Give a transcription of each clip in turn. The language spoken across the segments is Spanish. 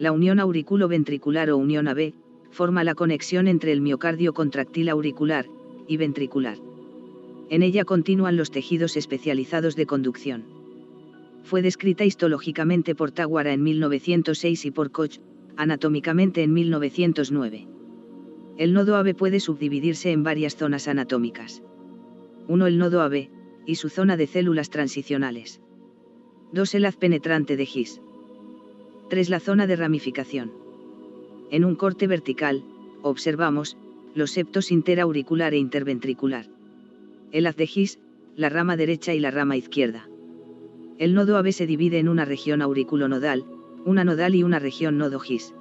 La unión auriculo-ventricular o unión AB, forma la conexión entre el miocardio contractil auricular y ventricular. En ella continúan los tejidos especializados de conducción. Fue descrita histológicamente por Tawara en 1906 y por Koch, anatómicamente en 1909. El nodo AB puede subdividirse en varias zonas anatómicas. 1. El nodo AB, y su zona de células transicionales. 2. El haz penetrante de His. 3. La zona de ramificación. En un corte vertical, observamos los septos interauricular e interventricular. El haz de His, la rama derecha y la rama izquierda. El nodo AB se divide en una región auriculonodal, una nodal y una región nodo His.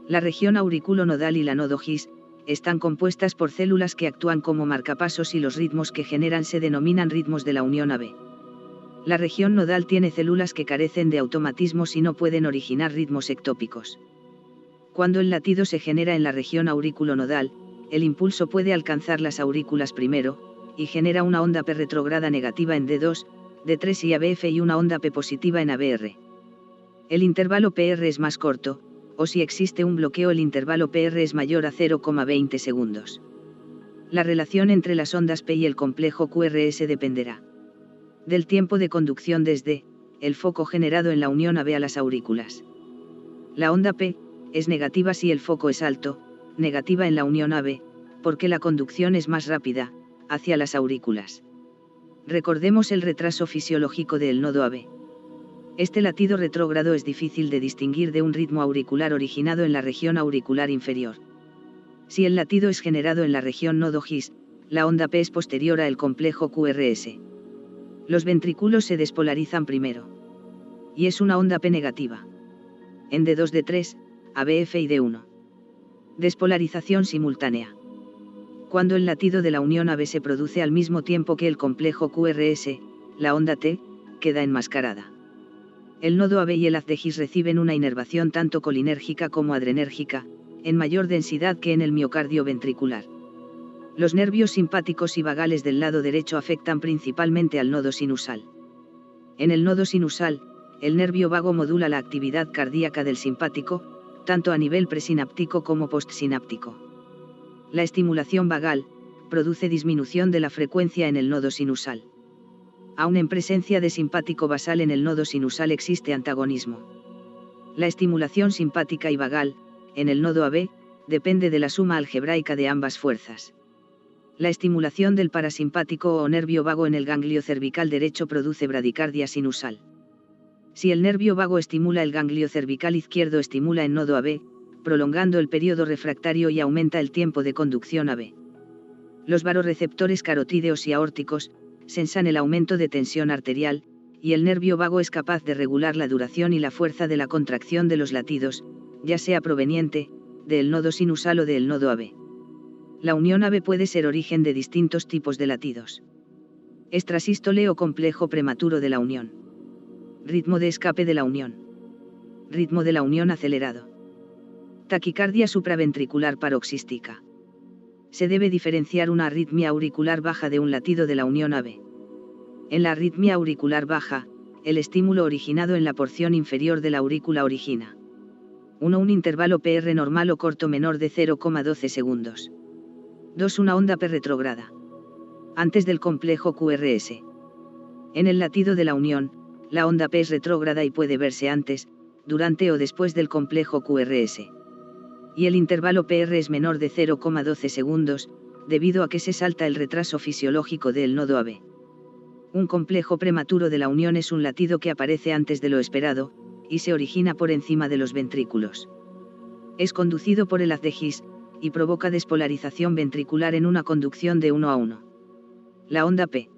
La región auriculonodal y la nodo His están compuestas por células que actúan como marcapasos y los ritmos que generan se denominan ritmos de la unión AB. La región nodal tiene células que carecen de automatismos y no pueden originar ritmos ectópicos. Cuando el latido se genera en la región auriculonodal, el impulso puede alcanzar las aurículas primero, y genera una onda P retrógrada negativa en D2, D3 y ABF y una onda P positiva en ABR. El intervalo PR es más corto, o si existe un bloqueo el intervalo PR es mayor a 0,20 segundos. La relación entre las ondas P y el complejo QRS dependerá del tiempo de conducción desde el foco generado en la unión AB a las aurículas. La onda P es negativa si el foco es alto, negativa en la unión AB, porque la conducción es más rápida, hacia las aurículas. Recordemos el retraso fisiológico del nodo AB. Este latido retrógrado es difícil de distinguir de un ritmo auricular originado en la región auricular inferior. Si el latido es generado en la región nodo His, la onda P es posterior al complejo QRS. Los ventrículos se despolarizan primero. Y es una onda P negativa. En D2, D3, ABF y D1. Despolarización simultánea. Cuando el latido de la unión AB se produce al mismo tiempo que el complejo QRS, la onda T queda enmascarada. El nodo AB y el haz de His reciben una inervación tanto colinérgica como adrenérgica, en mayor densidad que en el miocardio ventricular. Los nervios simpáticos y vagales del lado derecho afectan principalmente al nodo sinusal. En el nodo sinusal, el nervio vago modula la actividad cardíaca del simpático, tanto a nivel presináptico como postsináptico. La estimulación vagal produce disminución de la frecuencia en el nodo sinusal. Aun en presencia de simpático basal en el nodo sinusal existe antagonismo. La estimulación simpática y vagal, en el nodo AB, depende de la suma algebraica de ambas fuerzas. La estimulación del parasimpático o nervio vago en el ganglio cervical derecho produce bradicardia sinusal. Si el nervio vago estimula el ganglio cervical izquierdo estimula en nodo AB, prolongando el periodo refractario y aumenta el tiempo de conducción AB. Los varoreceptores carotídeos y aórticos sensan el aumento de tensión arterial, y el nervio vago es capaz de regular la duración y la fuerza de la contracción de los latidos, ya sea proveniente del nodo sinusal o del nodo AB. La unión AB puede ser origen de distintos tipos de latidos. Extrasístole o complejo prematuro de la unión. Ritmo de escape de la unión. Ritmo de la unión acelerado. Taquicardia supraventricular paroxística. Se debe diferenciar una arritmia auricular baja de un latido de la unión AB. En la arritmia auricular baja, el estímulo originado en la porción inferior de la aurícula origina 1. Un intervalo PR normal o corto menor de 0,12 segundos. 2. Una onda P retrógrada. Antes del complejo QRS. En el latido de la unión, la onda P es retrógrada y puede verse antes, durante o después del complejo QRS. Y el intervalo PR es menor de 0,12 segundos, debido a que se salta el retraso fisiológico del nodo AB. Un complejo prematuro de la unión es un latido que aparece antes de lo esperado, y se origina por encima de los ventrículos. Es conducido por el haz de His, y provoca despolarización ventricular en una conducción de 1 a 1. La onda P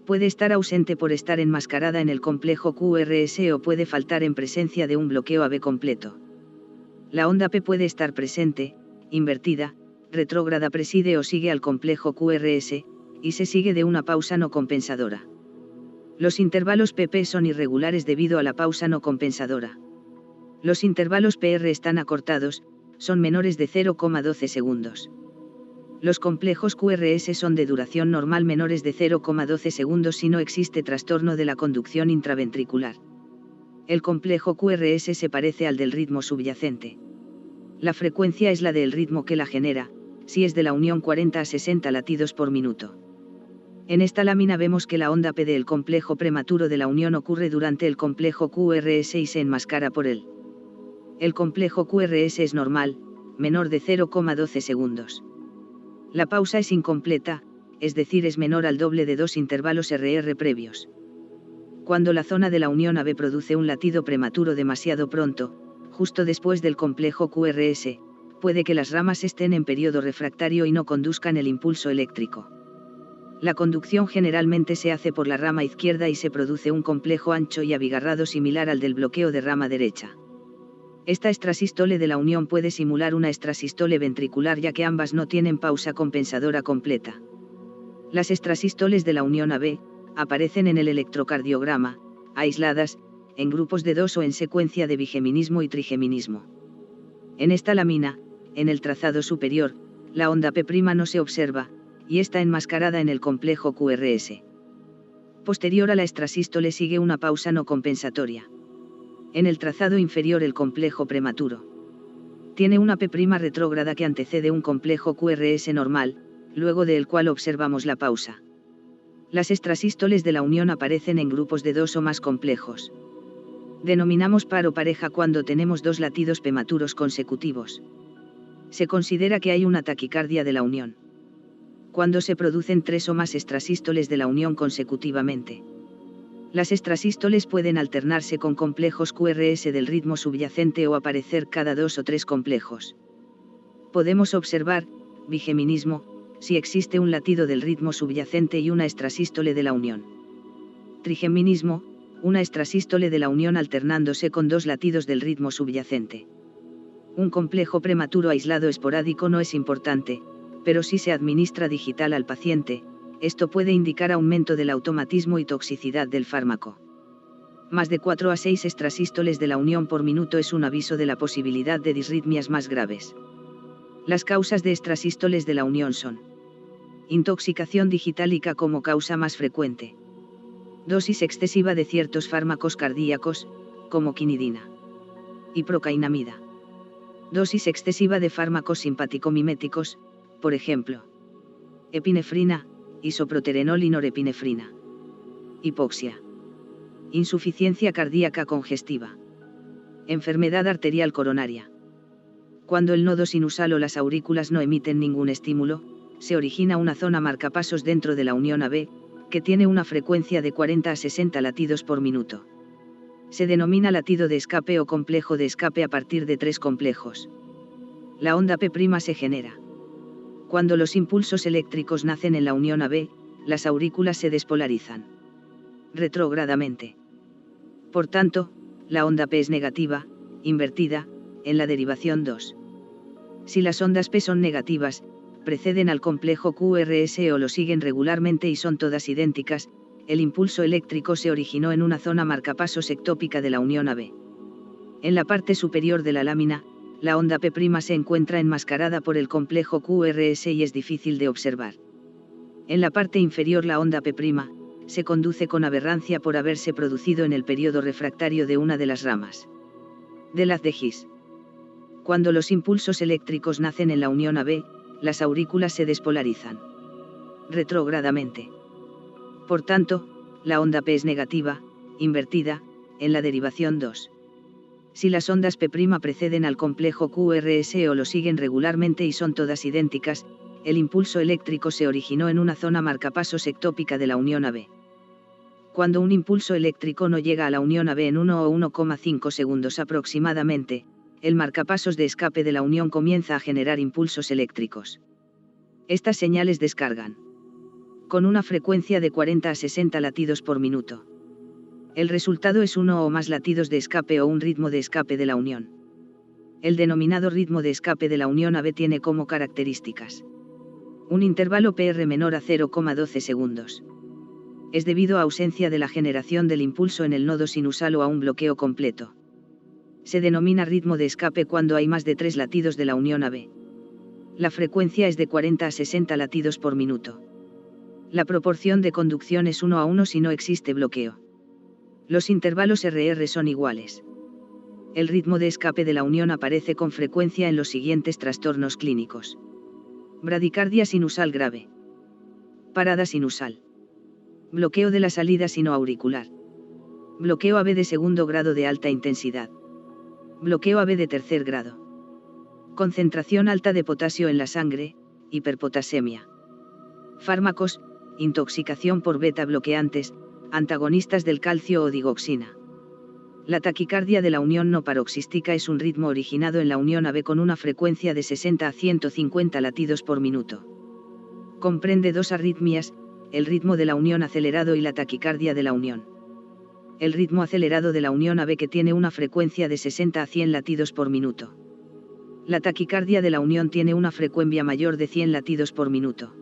puede estar ausente por estar enmascarada en el complejo QRS o puede faltar en presencia de un bloqueo AB completo. La onda P puede estar presente, invertida, retrógrada preside o sigue al complejo QRS, y se sigue de una pausa no compensadora. Los intervalos PP son irregulares debido a la pausa no compensadora. Los intervalos PR están acortados, son menores de 0,12 segundos. Los complejos QRS son de duración normal menores de 0,12 segundos si no existe trastorno de la conducción intraventricular. El complejo QRS se parece al del ritmo subyacente. La frecuencia es la del ritmo que la genera, si es de la unión 40 a 60 latidos por minuto. En esta lámina vemos que la onda P del complejo prematuro de la unión ocurre durante el complejo QRS y se enmascara por él. El complejo QRS es normal, menor de 0,12 segundos. La pausa es incompleta, es decir, es menor al doble de 2 intervalos RR previos. Cuando la zona de la unión AB produce un latido prematuro demasiado pronto, justo después del complejo QRS, puede que las ramas estén en periodo refractario y no conduzcan el impulso eléctrico. La conducción generalmente se hace por la rama izquierda y se produce un complejo ancho y abigarrado similar al del bloqueo de rama derecha. Esta extrasístole de la unión puede simular una extrasístole ventricular ya que ambas no tienen pausa compensadora completa. Las extrasístoles de la unión AB aparecen en el electrocardiograma, aisladas, en grupos de 2 o en secuencia de bigeminismo y trigeminismo. En esta lámina, en el trazado superior, la onda P' no se observa, y está enmascarada en el complejo QRS. Posterior a la extrasístole sigue una pausa no compensatoria. En el trazado inferior el complejo prematuro tiene una P' retrógrada que antecede un complejo QRS normal, luego del cual observamos la pausa. Las extrasístoles de la unión aparecen en grupos de 2 o más complejos. Denominamos par o pareja cuando tenemos 2 latidos prematuros consecutivos. Se considera que hay una taquicardia de la unión cuando se producen 3 o más extrasístoles de la unión consecutivamente. Las extrasístoles pueden alternarse con complejos QRS del ritmo subyacente o aparecer cada 2 o 3 complejos. Podemos observar, bigeminismo, si existe un latido del ritmo subyacente y una extrasístole de la unión. Trigeminismo, una extrasístole de la unión alternándose con 2 latidos del ritmo subyacente. Un complejo prematuro aislado esporádico no es importante, pero si se administra digital al paciente, esto puede indicar aumento del automatismo y toxicidad del fármaco. Más de 4 a 6 extrasístoles de la unión por minuto es un aviso de la posibilidad de disritmias más graves. Las causas de extrasístoles de la unión son: intoxicación digitálica como causa más frecuente. Dosis excesiva de ciertos fármacos cardíacos, como quinidina y procainamida. Dosis excesiva de fármacos simpaticomiméticos, por ejemplo, epinefrina, isoproterenol y norepinefrina. Hipoxia. Insuficiencia cardíaca congestiva. Enfermedad arterial coronaria. Cuando el nodo sinusal o las aurículas no emiten ningún estímulo, se origina una zona marcapasos dentro de la unión AB, que tiene una frecuencia de 40 a 60 latidos por minuto. Se denomina latido de escape o complejo de escape a partir de 3 complejos. La onda P' se genera cuando los impulsos eléctricos nacen en la unión AB, las aurículas se despolarizan retrógradamente. Por tanto, la onda P es negativa, invertida, en la derivación 2. Si las ondas P son negativas, preceden al complejo QRS o lo siguen regularmente y son todas idénticas, el impulso eléctrico se originó en una zona marcapasos ectópica de la unión AB. En la parte superior de la lámina, la onda P' se encuentra enmascarada por el complejo QRS y es difícil de observar. En la parte inferior la onda P' se conduce con aberrancia por haberse producido en el periodo refractario de una de las ramas del haz de His. Cuando los impulsos eléctricos nacen en la unión AB, las aurículas se despolarizan retrógradamente. Por tanto, la onda P es negativa, invertida, en la derivación 2. Si las ondas P' preceden al complejo QRS o lo siguen regularmente y son todas idénticas, el impulso eléctrico se originó en una zona marcapasos ectópica de la unión AB. Cuando un impulso eléctrico no llega a la unión AB en 1 o 1,5 segundos aproximadamente, el marcapasos de escape de la unión comienza a generar impulsos eléctricos. Estas señales descargan con una frecuencia de 40 a 60 latidos por minuto. El resultado es 1 o más latidos de escape o un ritmo de escape de la unión. El denominado ritmo de escape de la unión AB tiene como características un intervalo PR menor a 0,12 segundos. Es debido a ausencia de la generación del impulso en el nodo sinusal o a un bloqueo completo. Se denomina ritmo de escape cuando hay más de 3 latidos de la unión AB. La frecuencia es de 40 a 60 latidos por minuto. La proporción de conducción es 1 a 1 si no existe bloqueo. Los intervalos RR son iguales. El ritmo de escape de la unión aparece con frecuencia en los siguientes trastornos clínicos. Bradicardia sinusal grave. Parada sinusal. Bloqueo de la salida sinoauricular. Bloqueo AB de segundo grado de alta intensidad. Bloqueo AB de tercer grado. Concentración alta de potasio en la sangre, hiperpotasemia. Fármacos, intoxicación por beta bloqueantes, antagonistas del calcio o digoxina. La taquicardia de la unión no paroxística es un ritmo originado en la unión AB con una frecuencia de 60 a 150 latidos por minuto. Comprende dos arritmias, el ritmo de la unión acelerado y la taquicardia de la unión. El ritmo acelerado de la unión AB que tiene una frecuencia de 60 a 100 latidos por minuto. La taquicardia de la unión tiene una frecuencia mayor de 100 latidos por minuto.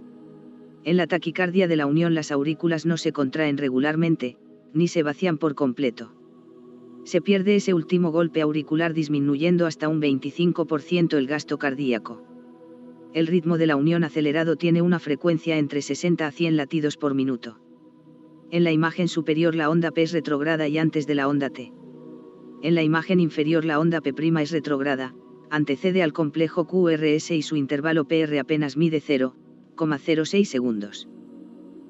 En la taquicardia de la unión las aurículas no se contraen regularmente, ni se vacían por completo. Se pierde ese último golpe auricular disminuyendo hasta un 25% el gasto cardíaco. El ritmo de la unión acelerado tiene una frecuencia entre 60 a 100 latidos por minuto. En la imagen superior la onda P es retrograda y antes de la onda T. En la imagen inferior la onda P' es retrograda, antecede al complejo QRS y su intervalo PR apenas mide 0,06 segundos.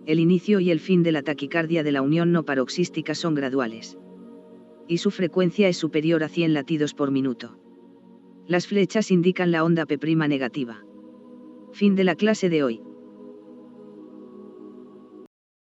El inicio y el fin de la taquicardia de la unión no paroxística son graduales. Y su frecuencia es superior a 100 latidos por minuto. Las flechas indican la onda P' negativa. Fin de la clase de hoy.